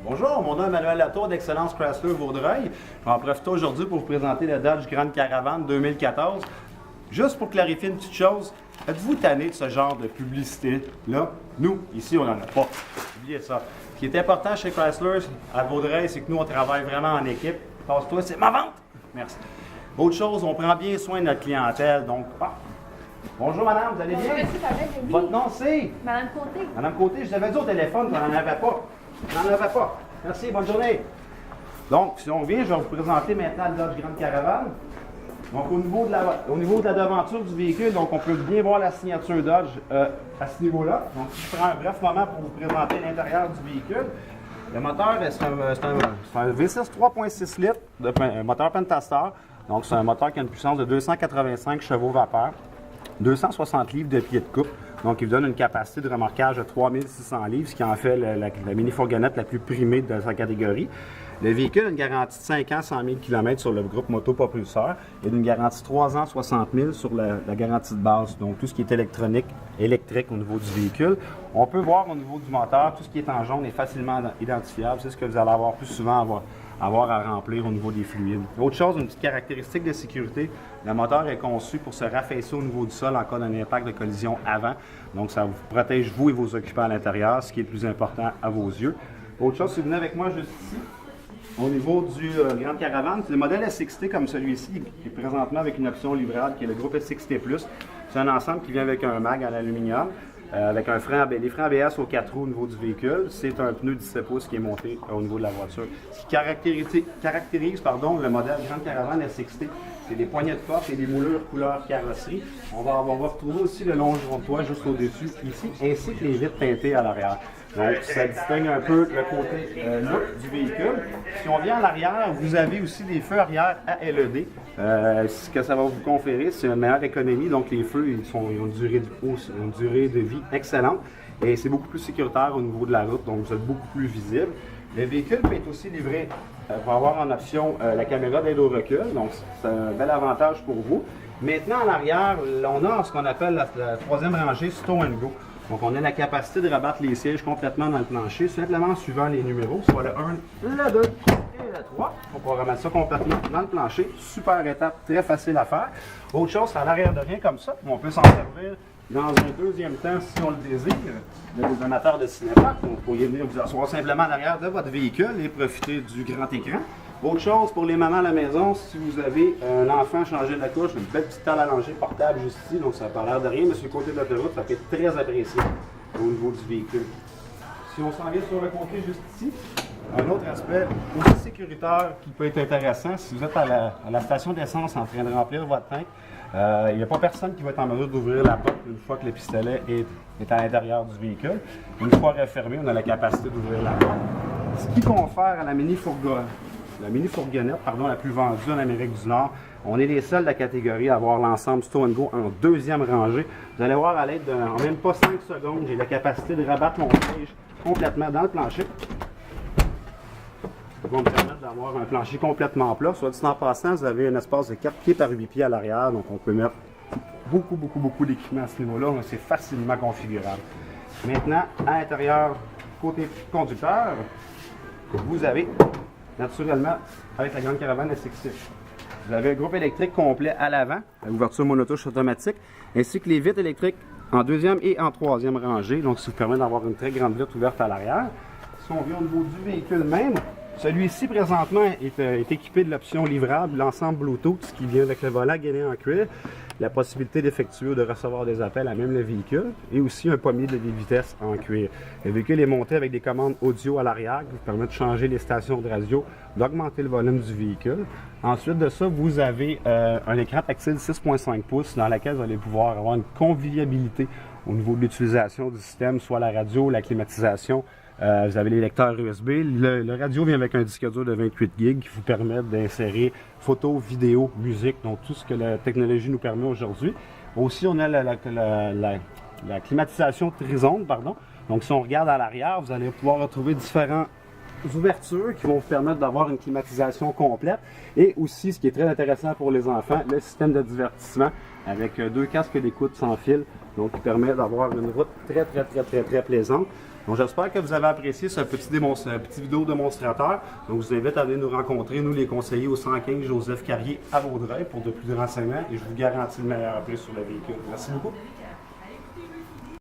Bonjour, mon nom est Emmanuel Latour d'Excellence Chrysler Vaudreuil. Je vais en profiter aujourd'hui pour vous présenter le Dodge Grand Caravan 2014. Juste pour clarifier une petite chose, êtes-vous tanné de ce genre de publicité-là? Nous, ici, on n'en a pas. Oubliez ça. Ce qui est important chez Chrysler, à Vaudreuil, c'est que nous, on travaille vraiment en équipe. Passe-toi, c'est ma vente! Merci. Autre chose, on prend bien soin de notre clientèle. Donc, bonjour madame, vous allez bien? Bonjour, monsieur, ça va, Debbie? Votre nom c'est? Madame Côté. Madame Côté, je vous avais dit au téléphone qu'on n'en avait pas. On n'en avait pas. Merci, bonne journée. Donc, si on vient, je vais vous présenter maintenant le Dodge Grand Caravan. Donc, au niveau de la devanture du véhicule, donc on peut bien voir la signature Dodge à ce niveau-là. Donc, je prends un bref moment pour vous présenter l'intérieur du véhicule. Le moteur, c'est un V6 3.6 litres, un moteur Pentastar. Donc, c'est un moteur qui a une puissance de 285 chevaux vapeur, 260 livres de pied de coupe. Donc, il vous donne une capacité de remorquage de 3600 livres, ce qui en fait la mini-fourgonnette la plus primée de sa catégorie. Le véhicule a une garantie de 5 ans, 100 000 km sur le groupe moto-propulseur et une garantie de 3 ans, 60 000 sur la garantie de base. Donc, tout ce qui est électrique au niveau du véhicule. On peut voir au niveau du moteur, tout ce qui est en jaune est facilement identifiable. C'est ce que vous allez avoir plus souvent avoir à remplir au niveau des fluides. Autre chose, une petite caractéristique de sécurité, le moteur est conçu pour se raffaisser au niveau du sol en cas d'un impact de collision avant. Donc, ça vous protège vous et vos occupants à l'intérieur, ce qui est le plus important à vos yeux. Autre chose, si vous venez avec moi juste ici, au niveau du Grand Caravan, c'est le modèle SXT comme celui-ci, qui est présentement avec une option livrable qui est le groupe SXT+. C'est un ensemble qui vient avec un mag en aluminium, avec les freins ABS aux 4 roues au niveau du véhicule. C'est un pneu 17 pouces qui est monté au niveau de la voiture. Ce qui caractérise le modèle Grand Caravan SXT, c'est des poignées de porte et des moulures couleur carrosserie. On va retrouver aussi le longeron de toit juste au-dessus ici, ainsi que les vitres teintées à l'arrière. Donc, ça distingue un peu le côté look du véhicule. Si on vient à l'arrière, vous avez aussi des feux arrière à LED. Ce que ça va vous conférer, c'est une meilleure économie. Donc, les feux ont une durée de vie excellente. Et c'est beaucoup plus sécuritaire au niveau de la route, donc vous êtes beaucoup plus visible. Le véhicule peut être aussi livré pour avoir en option la caméra d'aide au recul. Donc, c'est un bel avantage pour vous. Maintenant, en arrière, on a ce qu'on appelle la troisième rangée Stow & Go. Donc, on a la capacité de rabattre les sièges complètement dans le plancher, simplement en suivant les numéros, soit le 1, le 2 et le 3. On pourra remettre ça complètement dans le plancher. Super étape, très facile à faire. Autre chose, c'est à l'arrière de rien comme ça. On peut s'en servir dans un deuxième temps si on le désire. Les amateurs de cinéma, vous pourriez venir vous asseoir simplement à l'arrière de votre véhicule et profiter du grand écran. Autre chose, pour les mamans à la maison, si vous avez un enfant changé de la couche, une belle petite table allongée portable juste ici, donc ça n'a pas l'air de rien, mais sur le côté de l'autoroute, ça peut être très apprécié au niveau du véhicule. Si on s'en vient sur le côté juste ici, un autre aspect aussi sécuritaire qui peut être intéressant, si vous êtes à la station d'essence en train de remplir votre tank, il n'y a pas personne qui va être en mesure d'ouvrir la porte une fois que le pistolet est à l'intérieur du véhicule. Une fois refermé, on a la capacité d'ouvrir la porte. Ce qui confère à la mini-fourgonnette, la plus vendue en Amérique du Nord. On est les seuls de la catégorie à avoir l'ensemble Stow & Go en deuxième rangée. Vous allez voir, à l'aide en même pas 5 secondes, j'ai la capacité de rabattre mon siège complètement dans le plancher. Ça va me permettre d'avoir un plancher complètement plat. Soit dit en passant, vous avez un espace de 4 pieds par 8 pieds à l'arrière, donc on peut mettre beaucoup d'équipement à ce niveau-là. C'est facilement configurable. Maintenant, à l'intérieur, côté conducteur, vous avez naturellement, avec la Grande Caravan SXT. Vous avez un groupe électrique complet à l'avant, à l'ouverture monotouche automatique, ainsi que les vitres électriques en deuxième et en troisième rangée, donc ça vous permet d'avoir une très grande vitre ouverte à l'arrière. Si on vient au niveau du véhicule même, celui-ci présentement est équipé de l'option livrable, l'ensemble Bluetooth, ce qui vient avec le volant gainé en cuir, la possibilité d'effectuer ou de recevoir des appels à même le véhicule et aussi un pommier de vitesse en cuir. Le véhicule est monté avec des commandes audio à l'arrière qui vous permettent de changer les stations de radio, d'augmenter le volume du véhicule. Ensuite de ça, vous avez un écran tactile 6.5 pouces dans lequel vous allez pouvoir avoir une convivialité au niveau de l'utilisation du système, soit la radio, la climatisation. Vous avez les lecteurs USB. Le radio vient avec un disque dur de 28 GB qui vous permet d'insérer photos, vidéos, musique, donc tout ce que la technologie nous permet aujourd'hui. Aussi, on a la climatisation trizone, pardon. Donc, si on regarde à l'arrière, vous allez pouvoir retrouver différents ouvertures qui vont vous permettre d'avoir une climatisation complète. Et aussi, ce qui est très intéressant pour les enfants, le système de divertissement avec 2 casques d'écoute sans fil, donc qui permet d'avoir une route très plaisante. Donc j'espère que vous avez apprécié ce petit vidéo démonstrateur. Donc je vous invite à venir nous rencontrer, nous les conseillers au 115 Joseph Carrier à Vaudreuil pour de plus de renseignements et je vous garantis le meilleur prix sur le véhicule. Merci beaucoup.